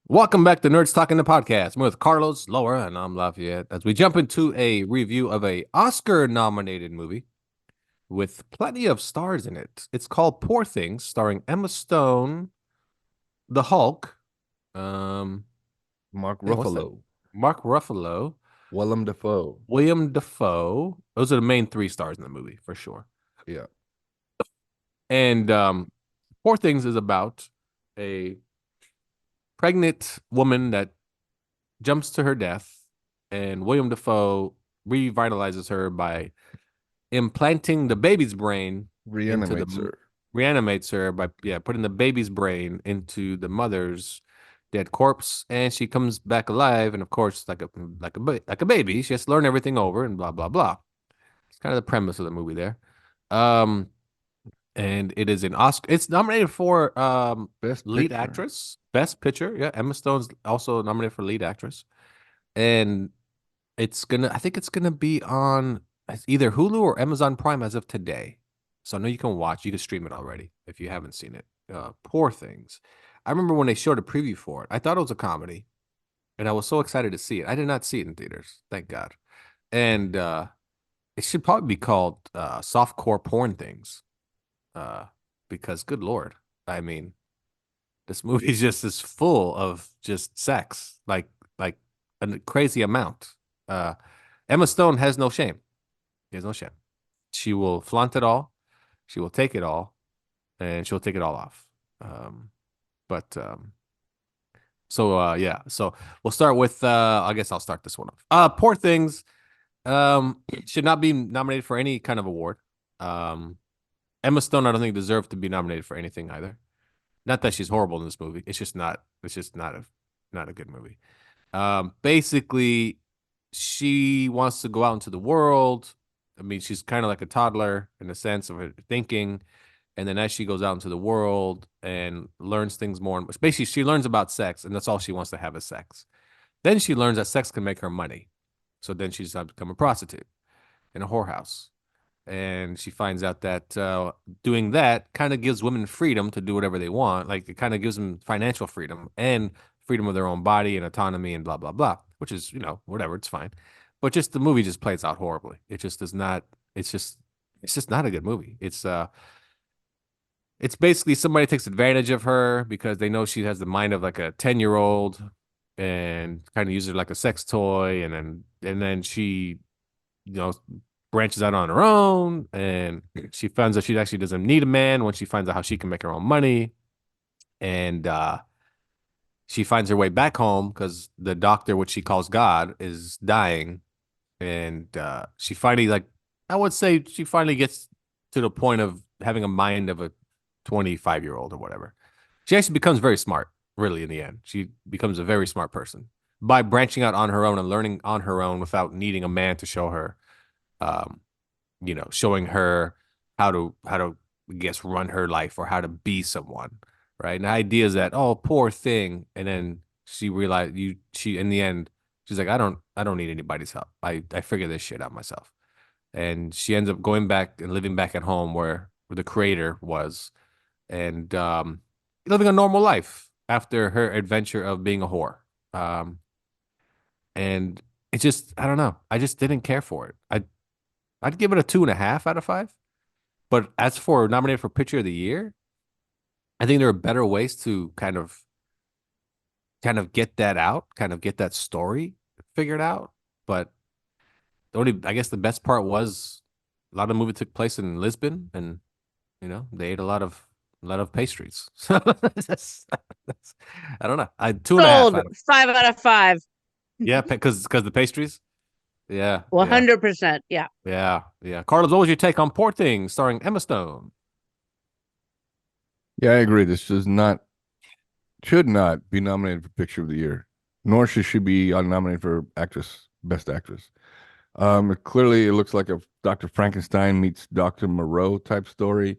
Welcome back to Nerds Talking the Podcast. I'm with Carlos, Laura, and I'm Lafayette as we jump into a review of a Oscar-nominated movie with plenty of stars in it. It's called Poor Things, starring Emma Stone, the Hulk, um, Mark yeah, what's that? Ruffalo, Mark Ruffalo, Willem Dafoe. William Dafoe. Those are the main three stars in the movie for sure. Yeah. And Poor Things is about a pregnant woman that jumps to her death, and William Dafoe revitalizes her by implanting the baby's brain into Reanimates the her. reanimates her by putting the baby's brain into the mother's dead corpse, and she comes back alive. And of course, like a baby, she has to learn everything over and blah blah blah. It's kind of the premise of the movie there. Um, and it is an Oscar. It's nominated for Best lead picture. actress, best picture. Yeah, Emma Stone's also nominated for lead actress, and I think it's gonna be on either Hulu or Amazon Prime as of today. So I know you can stream it already if you haven't seen it. Poor Things. I remember when they showed a preview for it. I thought it was a comedy, and I was so excited to see it. I did not see it in theaters, thank God. And it should probably be called Softcore Porn Things. Uh, because good Lord, I mean, this movie just is full of just sex, like a crazy amount. Uh, Emma Stone has no shame. She has no shame. She will flaunt it all. She will take it all, and she'll take it all off. Um, but yeah. So we'll start with I guess I'll start this one off. Poor Things should not be nominated for any kind of award. Um, Emma Stone, I don't think deserved to be nominated for anything either. Not that she's horrible in this movie. It's just not a good movie. Basically, she wants to go out into the world. I mean, she's kind of like a toddler in the sense of her thinking. And then as she goes out into the world and learns things more, basically, she learns about sex, and that's all she wants to have is sex. Then she learns that sex can make her money. So then she decides to become a prostitute in a whorehouse. And she finds out that doing that kind of gives women freedom to do whatever they want. Like it kind of gives them financial freedom and freedom of their own body and autonomy and blah blah blah, which is whatever, it's fine. But just the movie just plays out horribly. It just does not. It's just not a good movie. It's basically somebody takes advantage of her because they know she has the mind of like a 10-year old and kind of uses her like a sex toy, and then she you know branches out on her own, and she finds out she actually doesn't need a man when she finds out how she can make her own money. And she finds her way back home because the doctor, which she calls God, is dying. And she finally, like, I would say she finally gets to the point of having a mind of a 25-year-old or whatever. She actually becomes very smart, really, in the end. She becomes a very smart person by branching out on her own and learning on her own without needing a man to show her. Um, showing her how to I guess run her life or how to be someone, right? And the idea is that, oh, poor thing, and then she realized she in the end she's like, I don't need anybody's help. I figure this shit out myself, and she ends up going back and living back at home where the creator was, and living a normal life after her adventure of being a whore. Um, and it just I don't know. I just didn't care for it. I'd give it a 2.5 out of 5. But as for nominated for Pitcher of the Year, I think there are better ways to kind of get that out, kind of get that story figured out. But I guess the best part was a lot of the movie took place in Lisbon, and they ate a lot of pastries. So that's I don't know. I 2.5 Sold out of 5 out of 5. yeah, because the pastries. Yeah, yeah, 100%. Yeah. yeah, yeah. Carlos, what was your take on Poor Things starring Emma Stone? Yeah, I agree. This does not should not be nominated for Picture of the Year, nor should she be nominated for actress, best actress. Clearly it looks like a Dr. Frankenstein meets Dr. Moreau type story,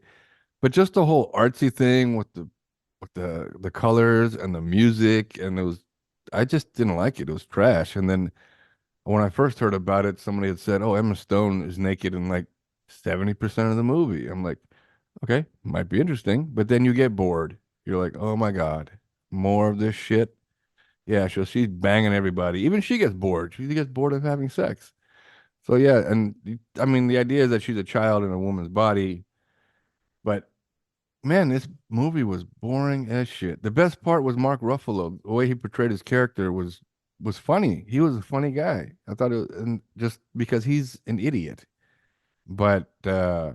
but just the whole artsy thing with the colors and the music, and I just didn't like it. It was trash. And then when I first heard about it, somebody had said, "Oh, Emma Stone is naked in like 70% of the movie." I'm like, okay, might be interesting, but then you get bored. You're like, "Oh my God, more of this shit." Yeah, so she's banging everybody. Even she gets bored. She gets bored of having sex. So yeah, and I mean the idea is that she's a child in a woman's body, but man, this movie was boring as shit. The best part was Mark Ruffalo. The way he portrayed his character was funny. He was a funny guy. I thought it was, and just because he's an idiot. But no,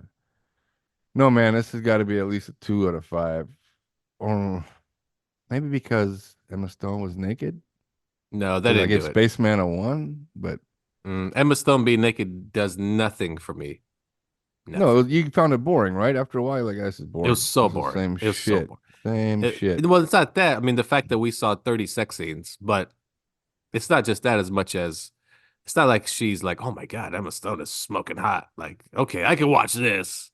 man, this has got to be at least a 2 out of 5. Or maybe because Emma Stone was naked. No, they Because I didn't give do it. Spaceman a 1, but Emma Stone being naked does nothing for me. no, Nothing. you found it boring, right? After a while, like, this is It was boring. so This is the boring. same It was so shit. boring. Same shit. Well, it's not that. I mean, the fact that we saw 30 sex scenes, but it's not just that as much as it's not like she's like, oh my God, Emma Stone is smoking hot. Like, okay, I can watch this.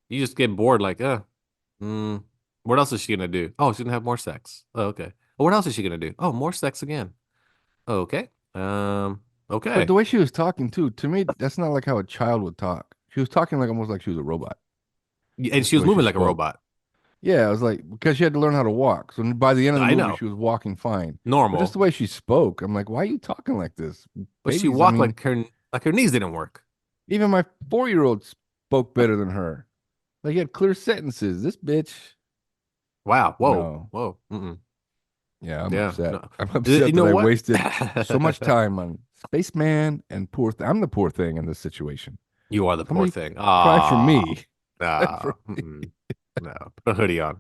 You just get bored, like, mm, what else is she gonna do? Oh, she's gonna have more sex. Oh, okay. Well, what else is she gonna do? Oh, more sex again. Oh, okay. But Okay. the way she was talking too, to me, that's not like how a child would talk. She was talking like almost like she was a robot. And Just she the was way she moving like a spoke. robot. Yeah, I was like, because she had to learn how to walk. So by the end of the I movie, know. she was walking fine. But just the Normal. way she spoke, I'm like, why are you talking like this? But she Babies, I walked mean, like her knees didn't work. even my 4-year-old spoke better than her. Like, he had clear sentences. This bitch, Wow. Whoa. no. Whoa. Mm-mm. Yeah, I'm Yeah. upset. No. I'm You upset that know I what? wasted so much time on Spaceman and I'm the poor thing in this situation. You are the poor Somebody thing. cry for Ah, me. Cry for ah, me. no. Put a hoodie on.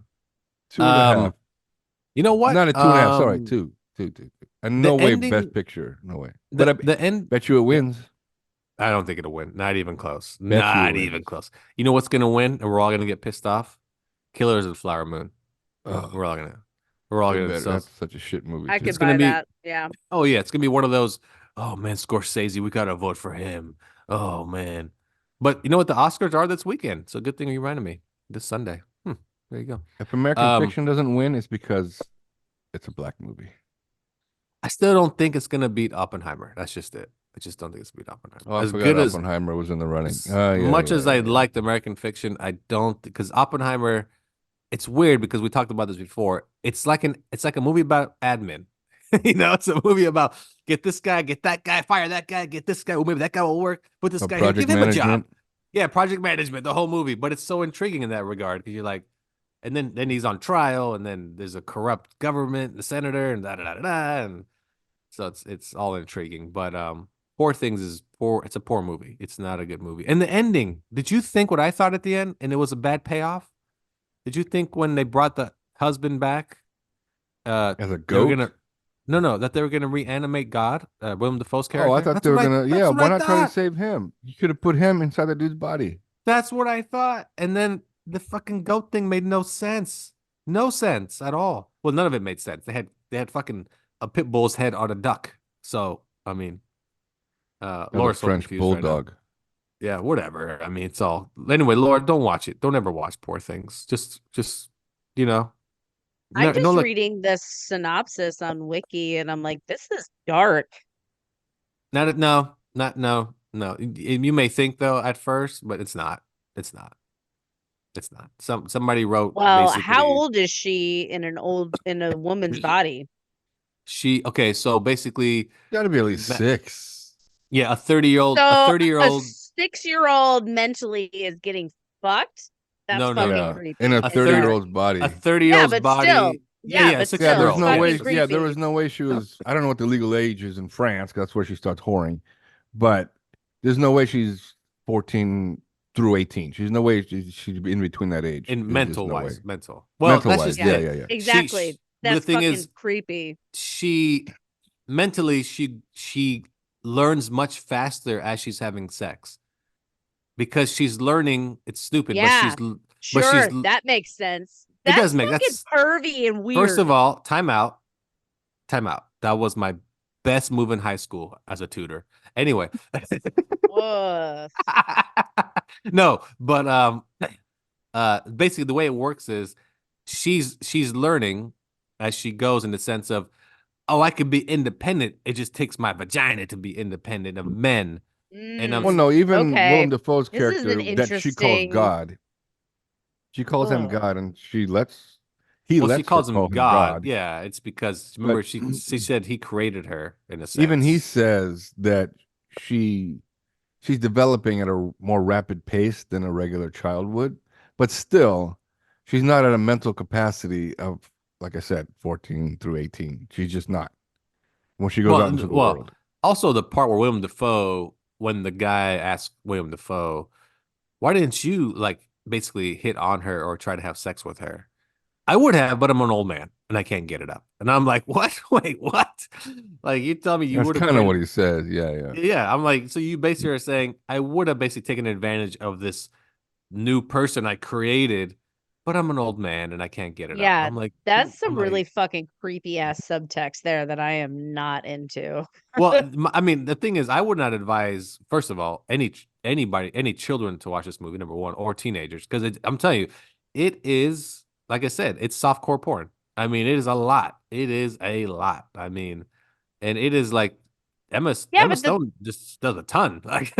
Two and a half. Um, you know what? Not a 2.5. Sorry, two. And no The way best ending, picture. No way. But the the end. bet you it Yeah, wins. I don't think it'll win. Not even close. Bet you it Not even wins. close. You know what's gonna win, and we're all gonna get pissed off. Killers of the Flower Moon. Oh, We're all way gonna. better. So That's such a shit movie I too. it's could gonna buy be. that. Yeah. Oh yeah, it's gonna be one of those. Oh man, Scorsese, we gotta vote for him. Oh man, but you know what? The Oscars are this weekend, so good thing you reminded me. This Sunday. There you go. If American Um, Fiction doesn't win, it's because it's a black movie. I still don't think it's gonna beat Oppenheimer. That's just it. I just don't think it's beat Oppenheimer. Oh, I As forgot good Oppenheimer was in the running. as Oh, yeah, much yeah, as I yeah, yeah. liked American Fiction, I don't because Oppenheimer. It's weird because we talked about this before. It's like a movie about admin. It's a movie about get this guy, get that guy, fire that guy, get this guy. Well, maybe that guy will work. Put this Oh, guy here, give project him a job. management. Yeah, project management, the whole movie. But it's so intriguing in that regard because you're like, and then he's on trial, and then there's a corrupt government, the senator, and da da da da, da and so it's all intriguing. But Poor Things is poor. It's a poor movie. It's not a good movie. And the ending. Did you think what I thought at the end? And it was a bad payoff. Did you think when they brought the husband back, As a they were goat? gonna no that they were gonna reanimate God, Willem Dafoe's Oh, I character? thought they were gonna. Yeah, That's what why I not try to thought. save him? You could have put him inside the dude's body. That's what I thought. And then the fucking goat thing made no sense. No sense at all. Well, none of it made sense. They had fucking a pit bull's head on a duck. So I mean, As a Laura's so French confused right now. bulldog. Yeah, whatever. I mean, it's all anyway. Laura, don't watch it. Don't ever watch Poor Things. Just you know, I'm no, no, just look, reading this synopsis on Wiki and I'm like, this is dark. not no, not no, no. You may think though at first, but it's not. It's not. It's not. Somebody wrote Well, how basically old is she in a woman's body? she okay, so basically Got to be at least that 6. yeah, a 30-year-old, a So 30-year a old 6-year-old mentally is getting fucked. That's no no fucking Yeah, no. in a creepy A and 30 dark. year-old's a body. 30 year Yeah, old's but still, body. Yeah, yeah, a but Yeah, 60 year still, there's old. no Yeah, fucking way. so, Yeah, there creepy. was no way she was. I don't know what the legal age is in France. 'Cause that's where she starts whoring. But there's no way she's 14 through 18. She's no way she's in between that age. in There's just mental no wise, way. mental. Well, Mental that's wise, just Yeah, yeah, it. yeah, yeah. She exactly. but the That's thing fucking is creepy. she mentally she learns much faster as she's having sex because she's learning. It's stupid, but Yeah, she's sure. That makes sense. it does That's make fucking that's pervy and first of weird. all time out. That was my best move in high school as a tutor. Anyway, Ugh. no, but basically the way it works is she's learning as she goes in the sense of oh I can be independent. It just takes my vagina to be independent of men, and Well, no, even Okay. Willem Dafoe's This is an character that she calls interesting. God. She calls him Ugh. God, and she lets He Well, she lets her calls call him him God. God. Yeah, it's because But remember she said he created her in a even he sense. says that she she's developing at a more rapid pace than a regular child would, but still, she's not at a mental capacity of, like I said, 14 through 18. She's just not when she goes Well, out into the well, world. also the part where Willem Dafoe, when the guy asked Willem Dafoe, "Why didn't you like basically hit on her or try to have sex with her?" I would have, but I'm an old man and I can't get it up. And I'm like, what? Wait, what? Like you tell me you That's would have kind of what created. he says. Yeah, yeah. Yeah, I'm like, so you basically are saying I would have basically taken advantage of this new person I created, but I'm an old man and I can't get it up. Yeah, I'm like, that's I'm some like, really fucking creepy ass subtext there that I am not into. well, I mean, the thing is, I would not advise, first of all, anybody, any children to watch this movie, number one, or teenagers, because I'm telling you, it is, like I said, it's softcore porn. I mean, it is a lot. It is a lot. I mean, and it is like Yeah, Emma but the Stone just does a ton. Like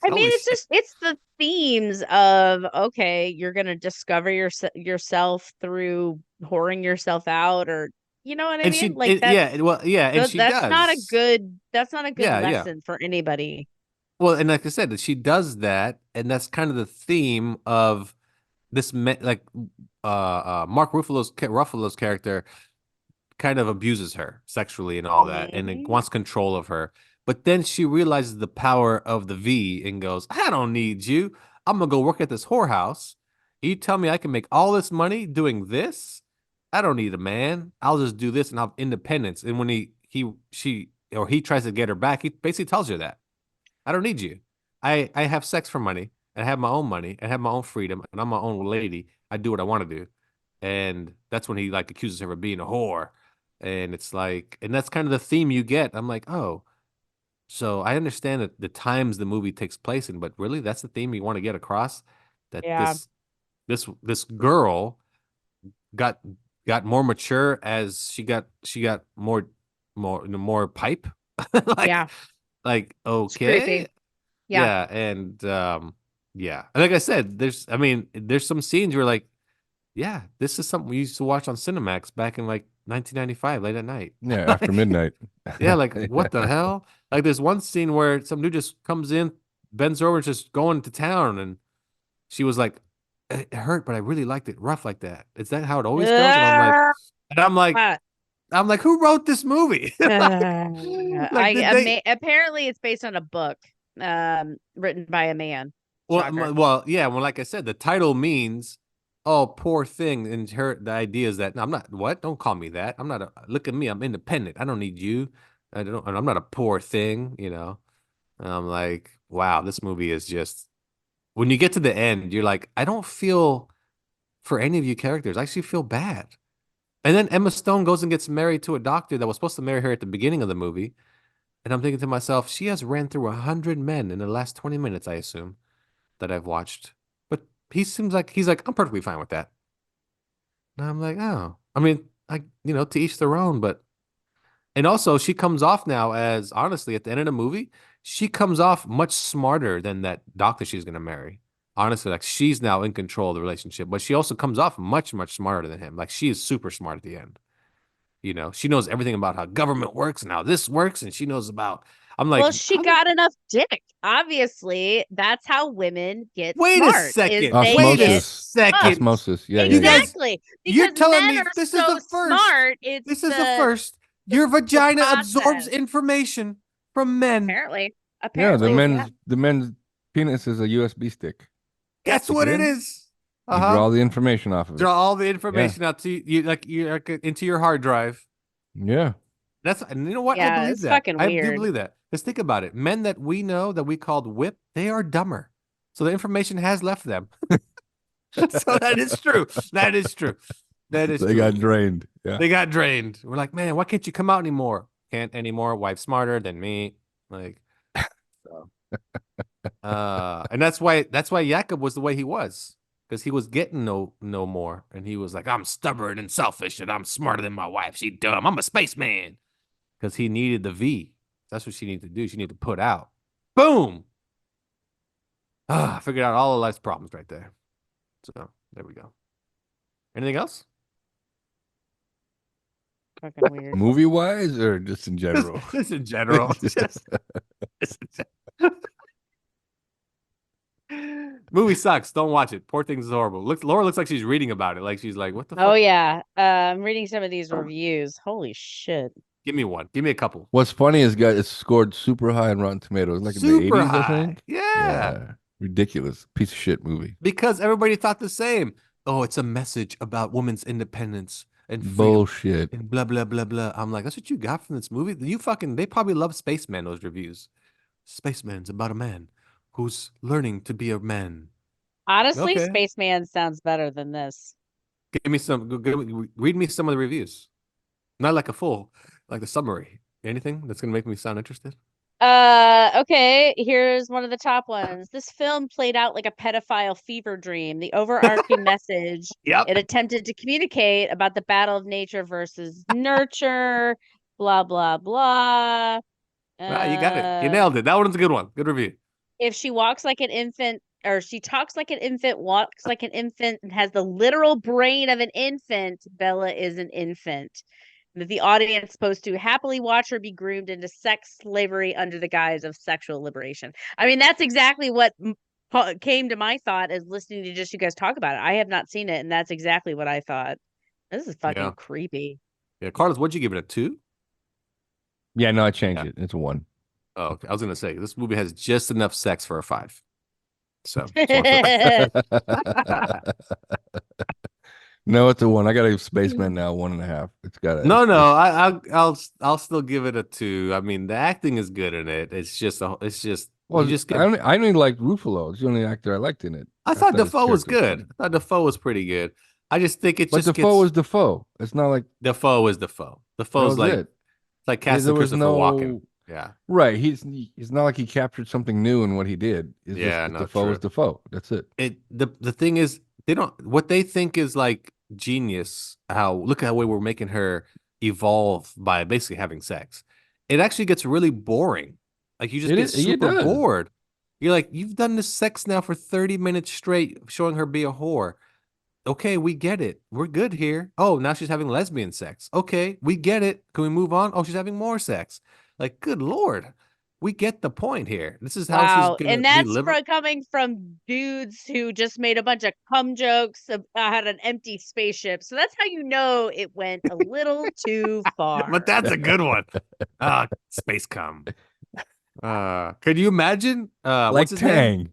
I mean, holy it's shit. just it's the themes of okay, you're gonna discover yourself through whoring yourself out, or you know what I And mean? Like yeah, well, yeah, and she does. that's not a good Yeah, yeah. lesson for anybody. Well, and like I said, she does that, and that's kind of the theme of this like Mark Ruffalo's character kind of abuses her sexually and all that and it Mhm. wants control of her, but then she realizes the power of the V and goes, I don't need you. I'm gonna go work at this whorehouse. You tell me I can make all this money doing this? I don't need a man. I'll just do this and I'll have independence. And when he tries to get her back, he basically tells her that I don't need you. I have sex for money and I have my own money and I have my own freedom and I'm my own lady. I do what I want to do. And that's when he like accuses her of being a whore. And it's like, and that's kind of the theme you get. I'm like, oh, so I understand that the times the movie takes place in, but really that's the theme you want to get across that Yeah. this girl got got more mature as she got more pipe. like Yeah. like It's creepy. okay. Yeah. Yeah, and yeah. And like I said, there's some scenes where like, yeah, this is something we used to watch on Cinemax back in like 1995 late at night. Yeah, after Like, midnight. yeah, like what the Yeah. hell? Like there's one scene where some dude just comes in, bends over, and just going to town, and she was like, it hurt, but I really liked it rough like that. Is that how it always goes? And I'm like, Ah! and I'm like, I'm like, who wrote this movie? Like, did they? Apparently it's based on a book written by a man. Well, Shocker. well, yeah. Well, like I said, the title means, "Oh, poor thing," and the idea is that no, I'm not. What? Don't call me that. I'm not. Look at me. I'm independent. I don't need you. I don't. And I'm not a poor thing. You know. And I'm like, wow, this movie is just. When you get to the end, you're like, I don't feel for any of you characters. I actually feel bad. And then Emma Stone goes and gets married to a doctor that was supposed to marry her at the beginning of the movie. And I'm thinking to myself, she has ran through 100 men in the last 20 minutes, I assume that I've watched. But he seems like he's like, I'm perfectly fine with that. And I'm like, oh, I mean, to each their own. But and also she comes off now as honestly at the end of the movie, she comes off much smarter than that doctor she's gonna marry. Honestly, like she's now in control of the relationship, but she also comes off much, much smarter than him. Like she is super smart at the end. She knows everything about how government works and how this works, and she knows about. I'm like, Well, she how did got enough dick. Obviously, that's how women get Wait a smart, is second. they Wait a get Osmosis. fucked. second. Osmosis. Yeah, yeah, You yeah. guys, Exactly. you're Because telling men me are this is so the first. smart. It's This is the first. the, Your the vagina absorbs process. information from men. Apparently. Yeah, the Apparently, yeah. men's penis is a USB stick. That's Stick what it it in. is. You Uh-huh. draw the information off of it. Draw all the Yeah. information out to you like into your hard drive. Yeah. And you know what? I Yeah, believe it's that. fucking I do weird. believe that. Because think about it. Men that we know that we called whip, they are dumber. So the information has left them. So that is true. That is true. That is They true. got drained. Yeah. They got drained. We're like, man, why can't you come out anymore? Can't anymore. Wife's smarter than me. Like, so. And that's why Jakob was the way he was. Because he was getting no more. And he was like, I'm stubborn and selfish and I'm smarter than my wife. She dumb. I'm a spaceman. Because he needed the V. That's what she needed to do. She needed to put out. Boom. I figured out all of life's problems right there. So there we go. Anything else? Fucking weird. Movie wise or just in general? Just in general. Movie sucks. Don't watch it. Poor Things is horrible. Laura looks like she's reading about it. Like she's like, what the Oh fuck? yeah. I'm reading some of these reviews. Holy shit. Give me one. Give me a couple. What's funny is guys, it's scored super high on Rotten Tomatoes, like in the Super 80s, I high. think. Yeah. Yeah. Ridiculous. Piece of shit movie. Because everybody thought the same. Oh, it's a message about women's independence and freedom Bullshit. and blah blah blah blah. I'm like, that's what you got from this movie? They probably love Spaceman, those reviews. Spaceman's about a man who's learning to be a man. Honestly, Okay. Spaceman sounds better than this. Give me read me some of the reviews. Not like a full, like the summary. Anything that's gonna make me sound interested? Okay, here's one of the top ones. This film played out like a pedophile fever dream. The overarching message Yep. it attempted to communicate about the battle of nature versus nurture, blah blah blah. Ah, you got it. You nailed it. That one's a good one. Good review. If she walks like an infant, or she talks like an infant, walks like an infant, and has the literal brain of an infant, Bella is an infant. That the audience is supposed to happily watch her be groomed into sex slavery under the guise of sexual liberation. I mean, that's exactly what came to my thought as listening to just you guys talk about it. I have not seen it, and that's exactly what I thought. This is fucking Yeah. creepy. Yeah. Carlos, what'd you give it? A 2? Yeah, no, I changed Yeah. it. It's a 1. Oh, okay. I was gonna say this movie has just enough sex for a 5. So No, it's a 1. I gotta give Spaceman now 1.5. It's gotta no, it's- I'll still give it a 2. I mean, the acting is good in it. It's just well, you just get. I only liked Ruffalo. It's the only actor I liked in it. I thought his Defoe was character good. I thought Defoe was pretty good. I just think it But just Defoe gets was Defoe. It's not like Defoe is Defoe. that Defoe's was like it. it's like There casting was Christopher Walken. Yeah. right. He's not like he captured something new in what he did. It's Yeah, just no, Defoe true. was Defoe. That's it. The thing is they don't what they think is like genius. How look at how we're making her evolve by basically having sex. It actually gets really boring. Like you just get It super does. bored. You're like, you've done this sex now for 30 minutes straight, showing her be a whore. Okay, we get it. We're good here. Oh, now she's having lesbian sex. Okay, we get it. Can we move on? Oh, she's having more sex. Like, good Lord. We get the point here. This is how she's Wow. gonna And be that's liber coming from dudes who just made a bunch of cum jokes about an empty spaceship. So that's how you know it went a little too far. But that's a good one. Space cum. Could you imagine? Like What's his name?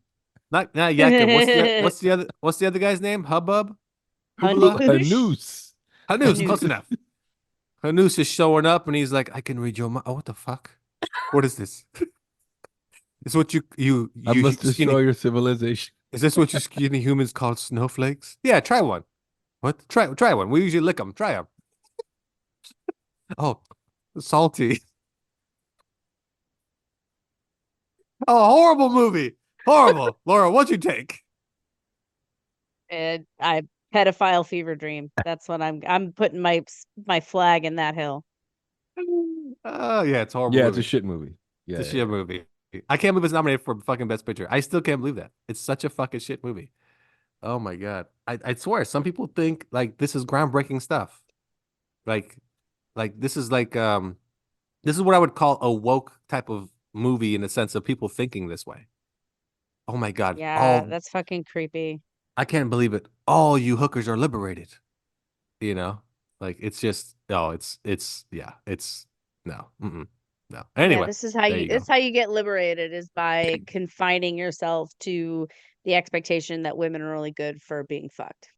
Tang. Not Yakin. What's the other guy's name? Hubbub? Hoobla? A Hanoush. noose. Hanous, close enough. Hanous is showing up and he's like, I can read your mind. Oh, what the fuck? What is this? Is what I must skinny destroy your civilization. is this what you skinny humans call snowflakes? Yeah, try one. What? Try one. We usually lick them. Try them. Oh, salty. Oh, horrible movie. Horrible. Laura, what'd you take? And I pedophile fever dream. That's what I'm putting my flag in that hill. Oh, yeah, it's a horrible Yeah, movie. it's a shit movie. Yeah, It's a shit movie. I can't believe it's nominated for fucking Best Picture. I still can't believe that. It's such a fucking shit movie. Oh my God. I swear, some people think like this is groundbreaking stuff. Like this is this is what I would call a woke type of movie in the sense of people thinking this way. Oh my God. Yeah, that's fucking creepy. I can't believe it. All you hookers are liberated. You know? Like it's just yeah, it's no. No. Yeah, Anyway, this is how there you you go. this is how you get liberated is by confining yourself to the expectation that women are only good for being fucked.